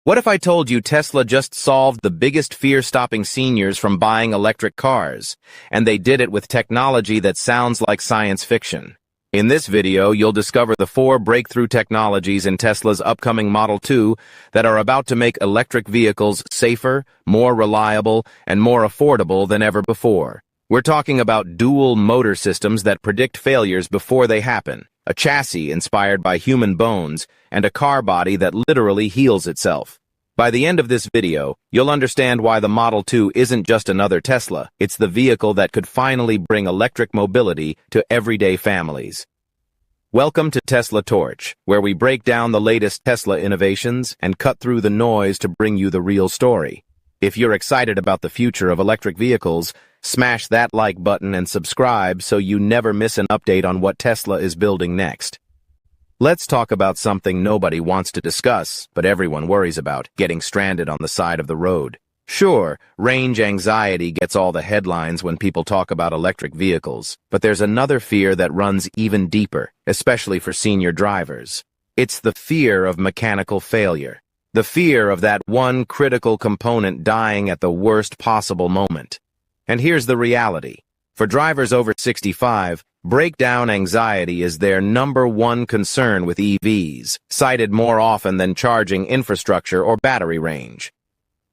What if I told you Tesla just solved the biggest fear stopping seniors from buying electric cars, and they did it with technology that sounds like science fiction? In this video, you'll discover the 4 breakthrough technologies in Tesla's upcoming Model 2 that are about to make electric vehicles safer, more reliable, and more affordable than ever before. We're talking about dual motor systems that predict failures before they happen, a chassis inspired by human bones, and a car body that literally heals itself. By the end of this video, you'll understand why the Model 2 isn't just another Tesla, it's the vehicle that could finally bring electric mobility to everyday families. Welcome to Tesla Torch, where we break down the latest Tesla innovations and cut through the noise to bring you the real story. If you're excited about the future of electric vehicles, smash that like button and subscribe so you never miss an update on what Tesla is building next. Let's talk about something nobody wants to discuss, but everyone worries about: getting stranded on the side of the road. Sure, range anxiety gets all the headlines when people talk about electric vehicles, but there's another fear that runs even deeper, especially for senior drivers. It's the fear of mechanical failure. The fear of that one critical component dying at the worst possible moment. And here's the reality. For drivers over 65, breakdown anxiety is their #1 concern with EVs, cited more often than charging infrastructure or battery range.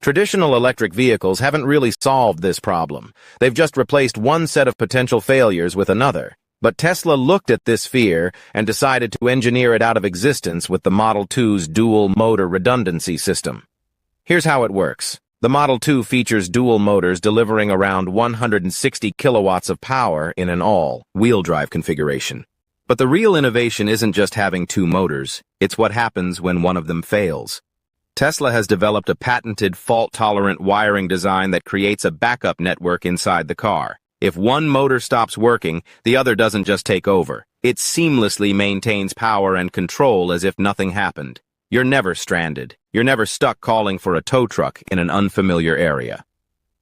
Traditional electric vehicles haven't really solved this problem. They've just replaced one set of potential failures with another. But Tesla looked at this fear and decided to engineer it out of existence with the Model 2's dual-motor redundancy system. Here's how it works. The Model 2 features dual motors delivering around 160 kilowatts of power in an all-wheel drive configuration. But the real innovation isn't just having 2 motors, it's what happens when one of them fails. Tesla has developed a patented fault-tolerant wiring design that creates a backup network inside the car. If one motor stops working, the other doesn't just take over. It seamlessly maintains power and control as if nothing happened. You're never stranded. You're never stuck calling for a tow truck in an unfamiliar area.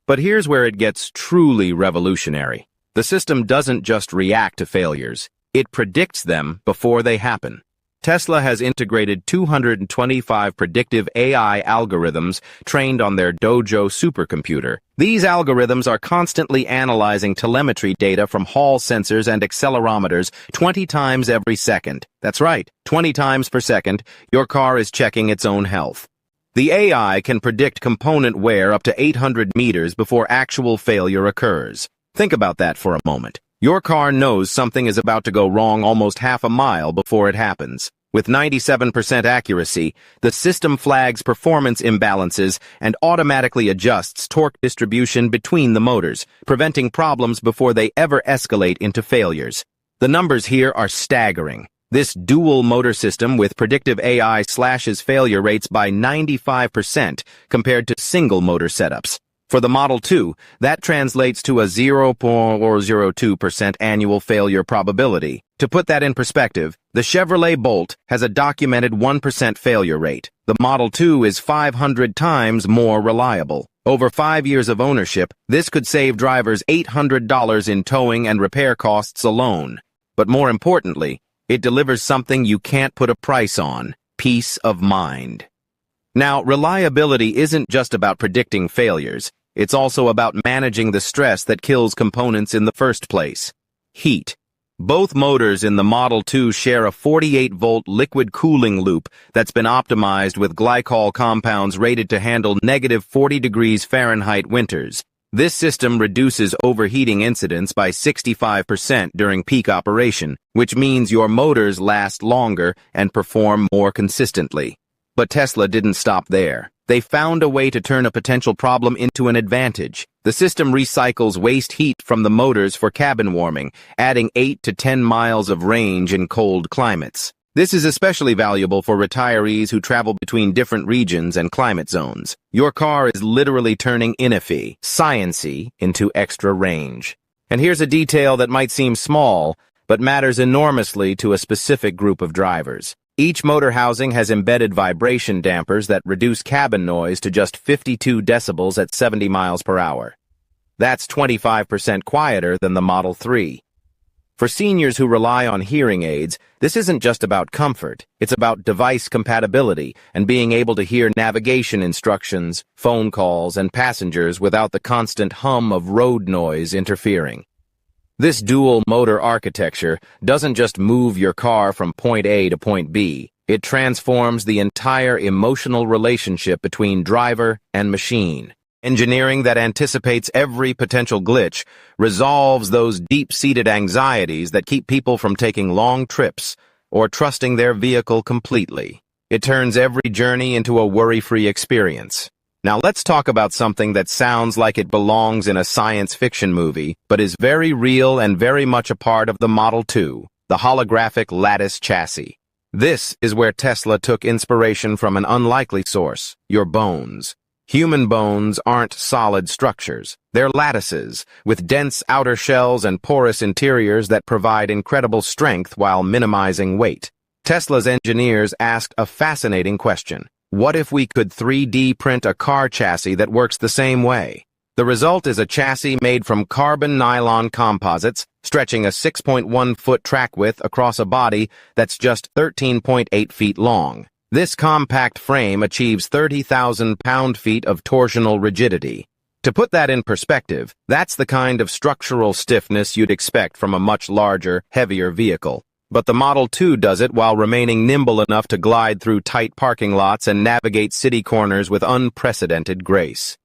But here's where it gets truly revolutionary. The system doesn't just react to failures. It predicts them before they happen. Tesla has integrated 225 predictive AI algorithms trained on their Dojo supercomputer. These algorithms are constantly analyzing telemetry data from hall sensors and accelerometers 20 times every second. That's right, 20 times per second, your car is checking its own health. The AI can predict component wear up to 800 meters before actual failure occurs. Think about that for a moment. Your car knows something is about to go wrong almost half a mile before it happens. With 97% accuracy, the system flags performance imbalances and automatically adjusts torque distribution between the motors, preventing problems before they ever escalate into failures. The numbers here are staggering. This dual motor system with predictive AI slashes failure rates by 95% compared to single motor setups. For the Model 2, that translates to a 0.02% annual failure probability. To put that in perspective, the Chevrolet Bolt has a documented 1% failure rate. The Model 2 is 500 times more reliable. Over 5 years of ownership, this could save drivers $800 in towing and repair costs alone. But more importantly, it delivers something you can't put a price on: peace of mind. Now, reliability isn't just about predicting failures. It's also about managing the stress that kills components in the first place: heat. Both motors in the Model 2 share a 48-volt liquid cooling loop that's been optimized with glycol compounds rated to handle -40 degrees Fahrenheit winters. This system reduces overheating incidents by 65% during peak operation, which means your motors last longer and perform more consistently. But Tesla didn't stop there. They found a way to turn a potential problem into an advantage. The system recycles waste heat from the motors for cabin warming, adding 8 to 10 miles of range in cold climates. This is especially valuable for retirees who travel between different regions and climate zones. Your car is literally turning inefi, science-y, into extra range. And here's a detail that might seem small, but matters enormously to a specific group of drivers. Each motor housing has embedded vibration dampers that reduce cabin noise to just 52 decibels at 70 miles per hour. That's 25% quieter than the Model 3. For seniors who rely on hearing aids, this isn't just about comfort, it's about device compatibility and being able to hear navigation instructions, phone calls, and passengers without the constant hum of road noise interfering. This dual-motor architecture doesn't just move your car from point A to point B, it transforms the entire emotional relationship between driver and machine. Engineering that anticipates every potential glitch resolves those deep-seated anxieties that keep people from taking long trips or trusting their vehicle completely. It turns every journey into a worry-free experience. Now let's talk about something that sounds like it belongs in a science fiction movie, but is very real and very much a part of the Model 2, the holographic Lattice Chassis. This is where Tesla took inspiration from an unlikely source, your bones. Human bones aren't solid structures. They're lattices, with dense outer shells and porous interiors that provide incredible strength while minimizing weight. Tesla's engineers asked a fascinating question. What if we could 3D print a car chassis that works the same way? The result is a chassis made from carbon nylon composites, stretching a 6.1-foot track width across a body that's just 13.8 feet long. This compact frame achieves 30,000 pound-feet of torsional rigidity. To put that in perspective, that's the kind of structural stiffness you'd expect from a much larger, heavier vehicle. But the Model 2 does it while remaining nimble enough to glide through tight parking lots and navigate city corners with unprecedented grace.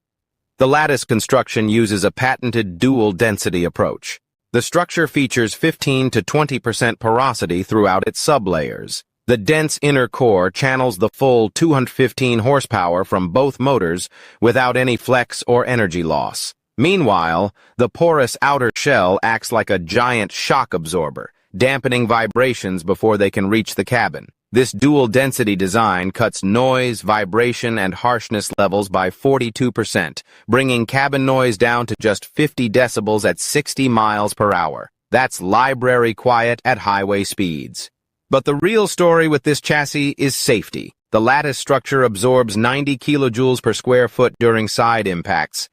The Lattice construction uses a patented dual-density approach. The structure features 15 to 20% porosity throughout its sublayers. The dense inner core channels the full 215 horsepower from both motors without any flex or energy loss. Meanwhile, the porous outer shell acts like a giant shock absorber, dampening vibrations before they can reach the cabin. This dual-density design cuts noise, vibration, and harshness levels by 42%, bringing cabin noise down to just 50 decibels at 60 miles per hour. That's library quiet at highway speeds. But the real story with this chassis is safety. The lattice structure absorbs 90 kilojoules per square foot during side impacts.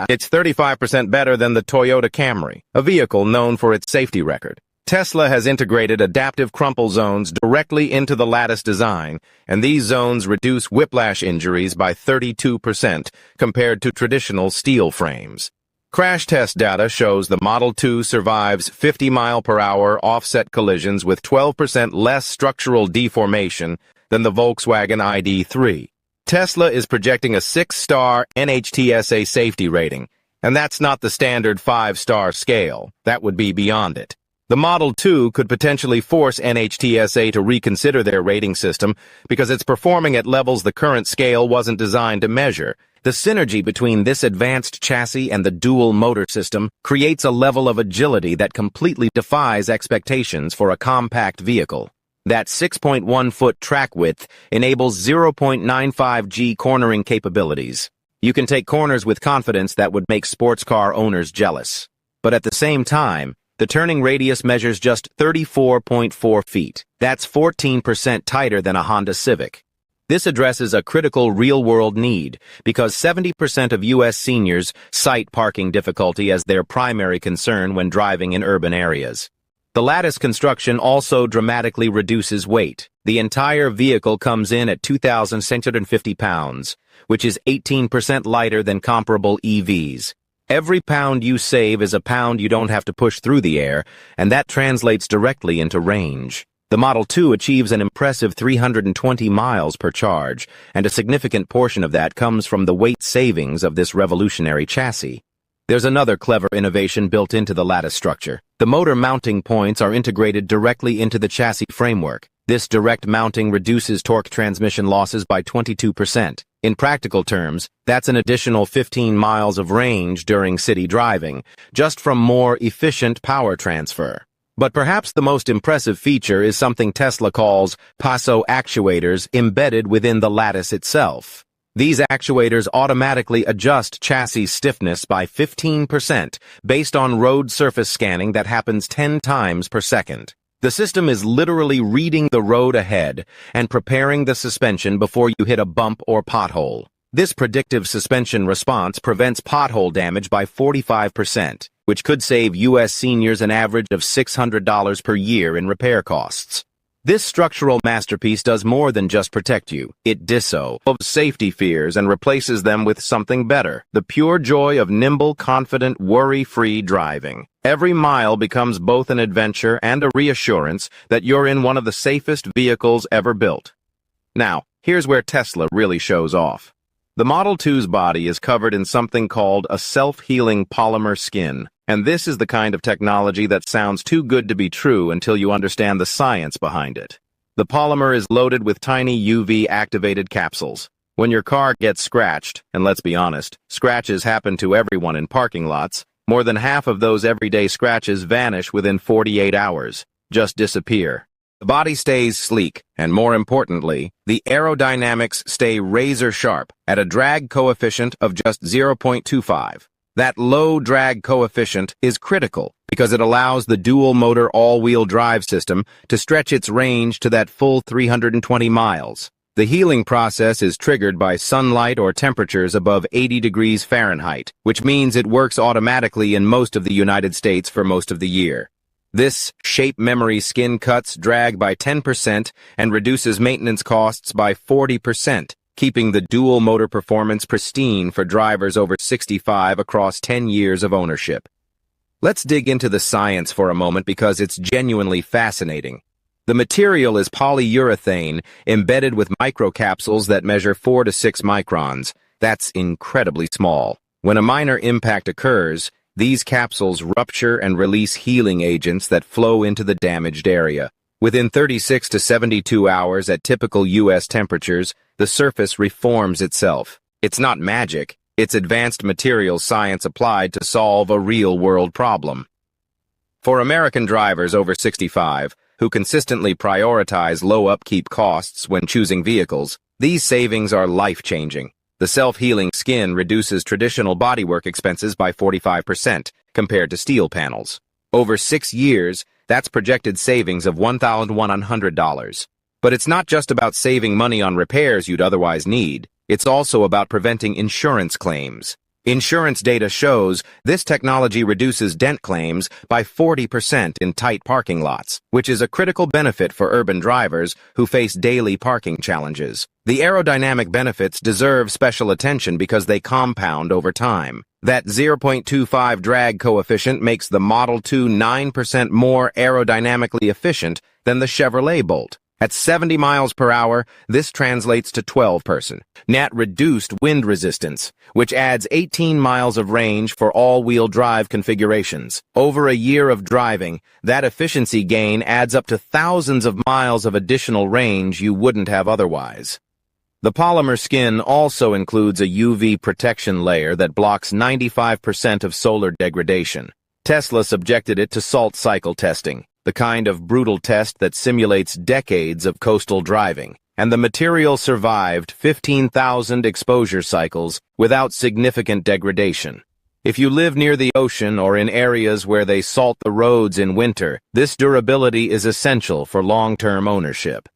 It's 35% better than the Toyota Camry, a vehicle known for its safety record. Tesla has integrated adaptive crumple zones directly into the lattice design, and these zones reduce whiplash injuries by 32% compared to traditional steel frames. Crash test data shows the Model 2 survives 50-mile-per-hour offset collisions with 12% less structural deformation than the Volkswagen ID.3. Tesla is projecting a 6-star NHTSA safety rating, and that's not the standard 5-star scale. That would be beyond it. The Model 2 could potentially force NHTSA to reconsider their rating system because it's performing at levels the current scale wasn't designed to measure. The synergy between this advanced chassis and the dual motor system creates a level of agility that completely defies expectations for a compact vehicle. That 6.1-foot track width enables 0.95 G cornering capabilities. You can take corners with confidence that would make sports car owners jealous. But at the same time, the turning radius measures just 34.4 feet. That's 14% tighter than a Honda Civic. This addresses a critical real-world need because 70% of U.S. seniors cite parking difficulty as their primary concern when driving in urban areas. The lattice construction also dramatically reduces weight. The entire vehicle comes in at 2,650 pounds, which is 18% lighter than comparable EVs. Every pound you save is a pound you don't have to push through the air, and that translates directly into range. The Model 2 achieves an impressive 320 miles per charge, and a significant portion of that comes from the weight savings of this revolutionary chassis. There's another clever innovation built into the lattice structure. The motor mounting points are integrated directly into the chassis framework. This direct mounting reduces torque transmission losses by 22%. In practical terms, that's an additional 15 miles of range during city driving, just from more efficient power transfer. But perhaps the most impressive feature is something Tesla calls PASO actuators embedded within the lattice itself. These actuators automatically adjust chassis stiffness by 15% based on road surface scanning that happens 10 times per second. The system is literally reading the road ahead and preparing the suspension before you hit a bump or pothole. This predictive suspension response prevents pothole damage by 45%, which could save U.S. seniors an average of $600 per year in repair costs. This structural masterpiece does more than just protect you. It dissolves safety fears and replaces them with something better. The pure joy of nimble, confident, worry-free driving. Every mile becomes both an adventure and a reassurance that you're in one of the safest vehicles ever built. Now, here's where Tesla really shows off. The Model 2's body is covered in something called a self-healing polymer skin. And this is the kind of technology that sounds too good to be true until you understand the science behind it. The polymer is loaded with tiny UV-activated capsules. When your car gets scratched, and let's be honest, scratches happen to everyone in parking lots, more than half of those everyday scratches vanish within 48 hours, just disappear. The body stays sleek, and more importantly, the aerodynamics stay razor-sharp at a drag coefficient of just 0.25. That low drag coefficient is critical because it allows the dual-motor all-wheel drive system to stretch its range to that full 320 miles. The healing process is triggered by sunlight or temperatures above 80 degrees Fahrenheit, which means it works automatically in most of the United States for most of the year. This shape memory skin cuts drag by 10% and reduces maintenance costs by 40%. Keeping the dual-motor performance pristine for drivers over 65 across 10 years of ownership. Let's dig into the science for a moment because it's genuinely fascinating. The material is polyurethane embedded with microcapsules that measure 4 to 6 microns. That's incredibly small. When a minor impact occurs, these capsules rupture and release healing agents that flow into the damaged area. Within 36 to 72 hours at typical U.S. temperatures, the surface reforms itself. It's not magic, it's advanced materials science applied to solve a real-world problem. For American drivers over 65, who consistently prioritize low upkeep costs when choosing vehicles, these savings are life-changing. The self-healing skin reduces traditional bodywork expenses by 45% compared to steel panels. Over 6 years, that's projected savings of $1,100. But it's not just about saving money on repairs you'd otherwise need. It's also about preventing insurance claims. Insurance data shows this technology reduces dent claims by 40% in tight parking lots, which is a critical benefit for urban drivers who face daily parking challenges. The aerodynamic benefits deserve special attention because they compound over time. That 0.25 drag coefficient makes the Model 2 9% more aerodynamically efficient than the Chevrolet Bolt. At 70 miles per hour, this translates to 12% net reduced wind resistance, which adds 18 miles of range for all-wheel drive configurations. Over a year of driving, that efficiency gain adds up to thousands of miles of additional range you wouldn't have otherwise. The polymer skin also includes a UV protection layer that blocks 95% of solar degradation. Tesla subjected it to salt cycle testing, the kind of brutal test that simulates decades of coastal driving, and the material survived 15,000 exposure cycles without significant degradation. If you live near the ocean or in areas where they salt the roads in winter, this durability is essential for long-term ownership.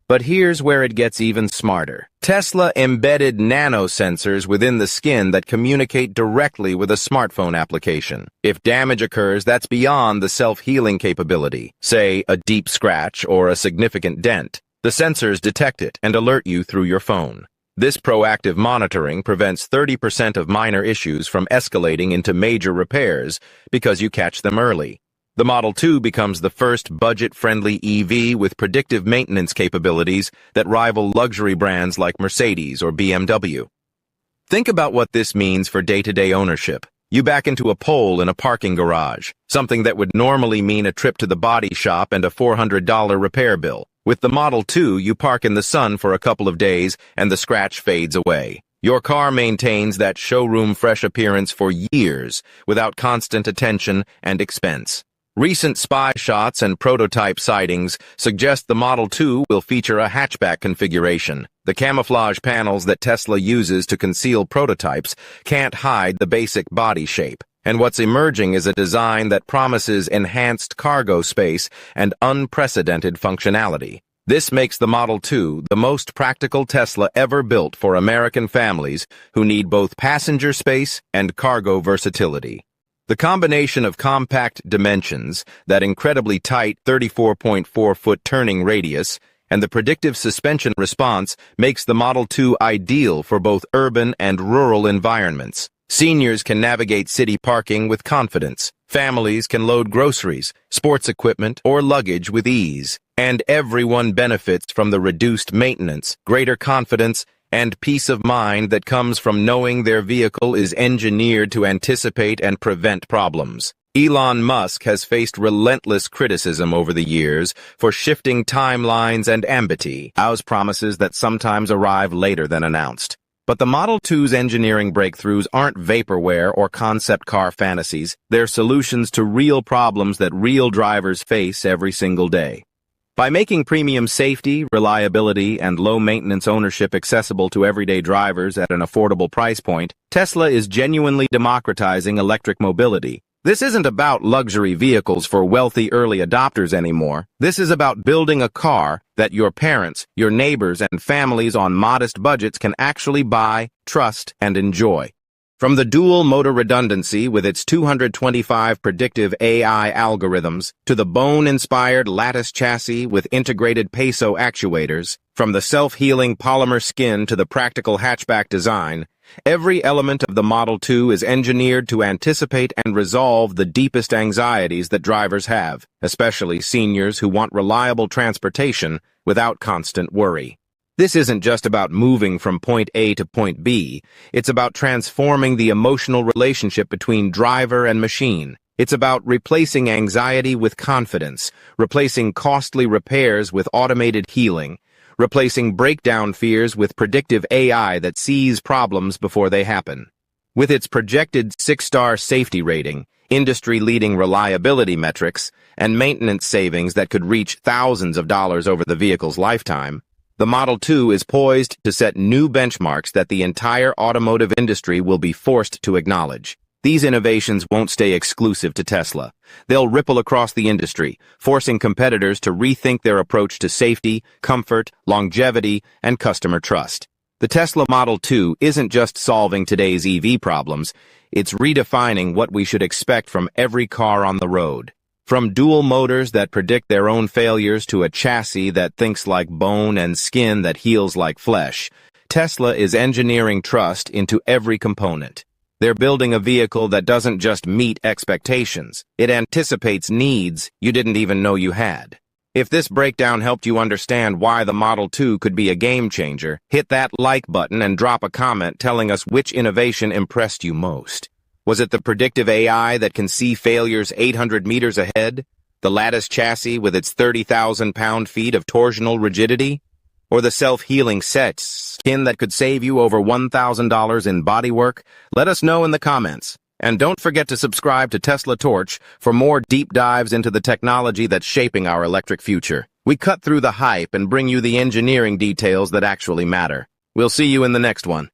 But here's where it gets even smarter. Tesla embedded nanosensors within the skin that communicate directly with a smartphone application. If damage occurs, that's beyond the self-healing capability, say a deep scratch or a significant dent. The sensors detect it and alert you through your phone. This proactive monitoring prevents 30% of minor issues from escalating into major repairs because you catch them early. The Model 2 becomes the first budget-friendly EV with predictive maintenance capabilities that rival luxury brands like Mercedes or BMW. Think about what this means for day-to-day ownership. You back into a pole in a parking garage, something that would normally mean a trip to the body shop and a $400 repair bill. With the Model 2, you park in the sun for a couple of days and the scratch fades away. Your car maintains that showroom fresh appearance for years without constant attention and expense. Recent spy shots and prototype sightings suggest the Model 2 will feature a hatchback configuration. The camouflage panels that Tesla uses to conceal prototypes can't hide the basic body shape. And what's emerging is a design that promises enhanced cargo space and unprecedented functionality. This makes the Model 2 the most practical Tesla ever built for American families who need both passenger space and cargo versatility. The combination of compact dimensions, that incredibly tight 34.4-foot turning radius, and the predictive suspension response makes the Model 2 ideal for both urban and rural environments. Seniors can navigate city parking with confidence. Families can load groceries, sports equipment, or luggage with ease. And everyone benefits from the reduced maintenance, greater confidence, and peace of mind that comes from knowing their vehicle is engineered to anticipate and prevent problems. Elon Musk has faced relentless criticism over the years for shifting timelines and ambiguity, as promises that sometimes arrive later than announced. But the Model 2's engineering breakthroughs aren't vaporware or concept car fantasies. They're solutions to real problems that real drivers face every single day. By making premium safety, reliability, and low-maintenance ownership accessible to everyday drivers at an affordable price point, Tesla is genuinely democratizing electric mobility. This isn't about luxury vehicles for wealthy early adopters anymore. This is about building a car that your parents, your neighbors, and families on modest budgets can actually buy, trust, and enjoy. From the dual motor redundancy with its 225 predictive AI algorithms to the bone-inspired Lattice Chassis with integrated peso actuators, from the self-healing polymer skin to the practical hatchback design, every element of the Model 2 is engineered to anticipate and resolve the deepest anxieties that drivers have, especially seniors who want reliable transportation without constant worry. This isn't just about moving from point A to point B. It's about transforming the emotional relationship between driver and machine. It's about replacing anxiety with confidence, replacing costly repairs with automated healing, replacing breakdown fears with predictive AI that sees problems before they happen. With its projected 6-star safety rating, industry-leading reliability metrics, and maintenance savings that could reach thousands of dollars over the vehicle's lifetime, the Model 2 is poised to set new benchmarks that the entire automotive industry will be forced to acknowledge. These innovations won't stay exclusive to Tesla. They'll ripple across the industry, forcing competitors to rethink their approach to safety, comfort, longevity, and customer trust. The Tesla Model 2 isn't just solving today's EV problems, it's redefining what we should expect from every car on the road. From dual motors that predict their own failures to a chassis that thinks like bone and skin that heals like flesh, Tesla is engineering trust into every component. They're building a vehicle that doesn't just meet expectations, it anticipates needs you didn't even know you had. If this breakdown helped you understand why the Model 2 could be a game changer, hit that like button and drop a comment telling us which innovation impressed you most. Was it the predictive AI that can see failures 800 meters ahead? The Lattice Chassis with its 30,000 pound-feet of torsional rigidity? Or the self-healing skin that could save you over $1,000 in bodywork? Let us know in the comments. And don't forget to subscribe to Tesla Torch for more deep dives into the technology that's shaping our electric future. We cut through the hype and bring you the engineering details that actually matter. We'll see you in the next one.